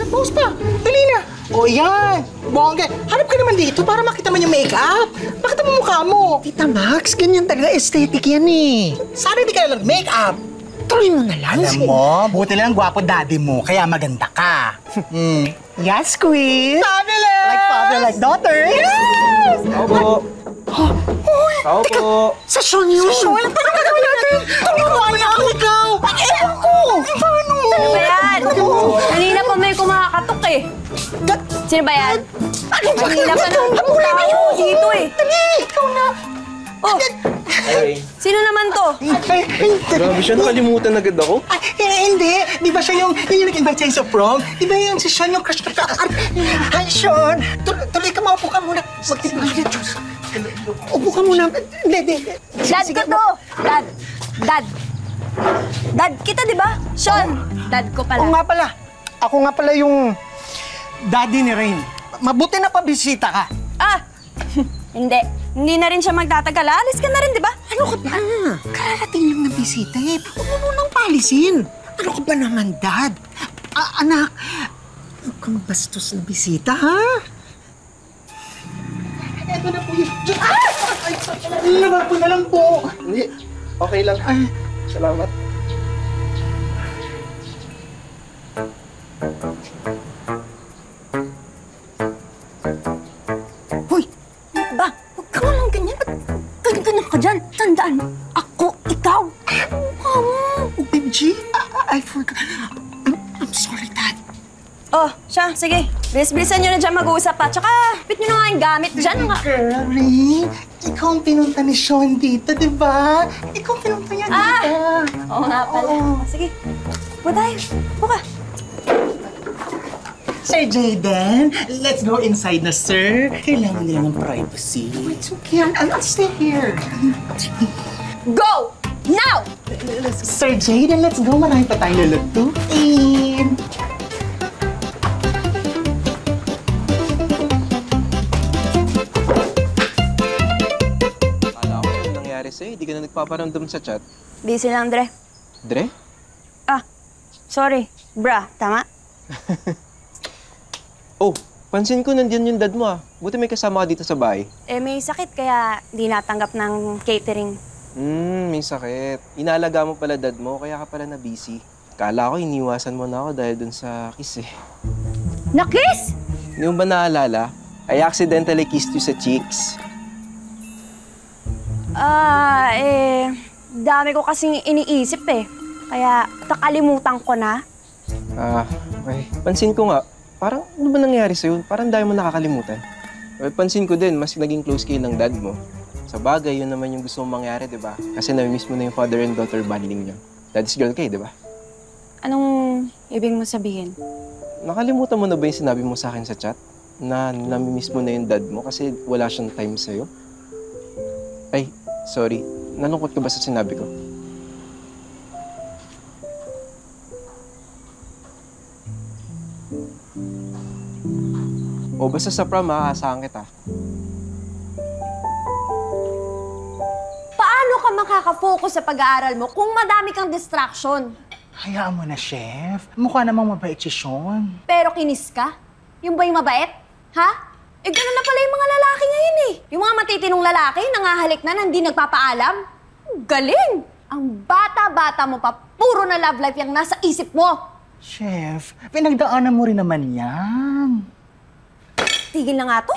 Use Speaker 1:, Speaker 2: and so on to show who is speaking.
Speaker 1: Pause pa. Dali na. O yan. Bongga. Hanap ka naman dito para makita man yung makeup. Bakit ang mukha mo?
Speaker 2: Tita Max, ganyan talaga aesthetic yan eh.
Speaker 1: Sana hindi ka na nag-makeup.
Speaker 2: Tuloy mo na lang.
Speaker 1: Alam mo, buti lang gwapo daddy mo, kaya maganda ka.
Speaker 2: Yes, queen.
Speaker 1: Fabulous!
Speaker 2: Like father, like daughter.
Speaker 1: Yes!
Speaker 3: Tao po. Tao po.
Speaker 2: Sa Sean yun.
Speaker 1: Sean, paano gagawin natin? Tumiwan na ako ikaw. Ewan ko. Paano?
Speaker 4: Ano ba yan? Kanina pa may kumakatok eh. Sino ba yan? Kanina pa nang tao dito eh.
Speaker 1: Dali, ikaw na.
Speaker 4: Oh,
Speaker 3: Ay,
Speaker 4: sino naman to?
Speaker 3: grabe siya. Nakalimutan agad ako.
Speaker 1: Hindi. Di ba siya yung nag-invite sa'yo sa prom? Di ba yung si Sean yung crush na
Speaker 2: Hi, Sean.
Speaker 1: Tuloy ka, maupo ka muna. Diyos.
Speaker 2: Upo ka muna. Hindi.
Speaker 4: Dad ko to! Dad. Dad kita, di ba? Sean, dad ko pala.
Speaker 2: Oo nga pala. Ako nga pala yung daddy ni Rain. Mabuti na pabisita ka.
Speaker 4: Ah! Hindi na rin siya magtatagal. Alis ka na rin, di ba?
Speaker 2: Ano ka ba? Kararating lang na bisita eh. Huwag mo munang palisin. Ano ka ba naman, Dad? Anak, huwag kang bastos na bisita, ha?
Speaker 1: Eto na po yun. Laban po na lang po.
Speaker 3: Hindi. Okay lang. Salamat.
Speaker 4: Hoy! Ba? Huwag ka nga lang ganyan. Ba't ganyan ka dyan? Tandaan mo, ako, ikaw. Mukha mo.
Speaker 2: OMG, I forgot. I'm sorry, Dad.
Speaker 4: Oh, siya, sige. Bilis-bilisan nyo na dyan mag-uusap pa. Tsaka, bit nyo na nga yung gamit dyan.
Speaker 1: Girl, Rain, ikaw ang pinunta ni Sean dito, di ba? Ikaw ang pinunta niya dito.
Speaker 4: Oo nga pala. Sige, po tayo. Buka.
Speaker 1: Sir Jayden, let's go inside na, sir. Kailangan nila ng privacy.
Speaker 2: It's okay, I'll stay here.
Speaker 4: Go! Now!
Speaker 1: Sir Jayden, let's go. Marami pa tayong lulutuin.
Speaker 3: Akala ko yung nangyari sa'yo. Hindi ka na nagpaparamdam sa chat.
Speaker 4: Busy lang, Dre.
Speaker 3: Dre?
Speaker 4: Ah, sorry. Bra, tama?
Speaker 3: Oh, pansin ko nandiyan yung dad mo ah. Buti may kasama ka dito sa bahay.
Speaker 4: Eh, may sakit kaya di natanggap ng catering.
Speaker 3: May sakit. Inaalaga mo pala dad mo, kaya ka pala na busy. Kala ko iniwasan mo na ako dahil dun sa kiss eh.
Speaker 4: Nakis?
Speaker 3: Hindi mo ba naalala? I accidentally kissed you sa cheeks.
Speaker 4: Dami ko kasing iniisip eh. Kaya nakalimutan ko na.
Speaker 3: Okay. Pansin ko nga, parang ano ba nangyari sa'yo? Parang dahil mo nakakalimutan. Pansin ko din, mas naging close kayo ng dad mo. Sa bagay, yun naman yung gusto mong mangyari, di ba? Kasi nami-miss mo na yung father and daughter bonding niyo. Daddy's girl kayo, di ba?
Speaker 4: Anong ibig mo sabihin?
Speaker 3: Nakalimutan mo na ba yung sinabi mo sa akin sa chat? Na nami-miss mo na yung dad mo kasi wala siyang time sa'yo? Ay, sorry. Nalungkot ka ba sa sinabi ko? O basta sa prom, maaasahan kita.
Speaker 4: Paano ka makaka-focus sa pag-aaral mo kung madami kang distraction?
Speaker 1: Hayaan mo na, chef. Mukha namang mabait si Sean.
Speaker 4: Pero kinis ka? Yung ba yung mabait? Ha? Eh, gano'n na pala yung mga lalaki ngayon eh. Yung mga matitinong lalaki, nangahalik na, hindi nagpapaalam. Galing! Ang bata-bata mo pa, puro na love life yung nasa isip mo.
Speaker 1: Chef, pinagdaanan mo rin naman yan.
Speaker 4: Tigil na nga to.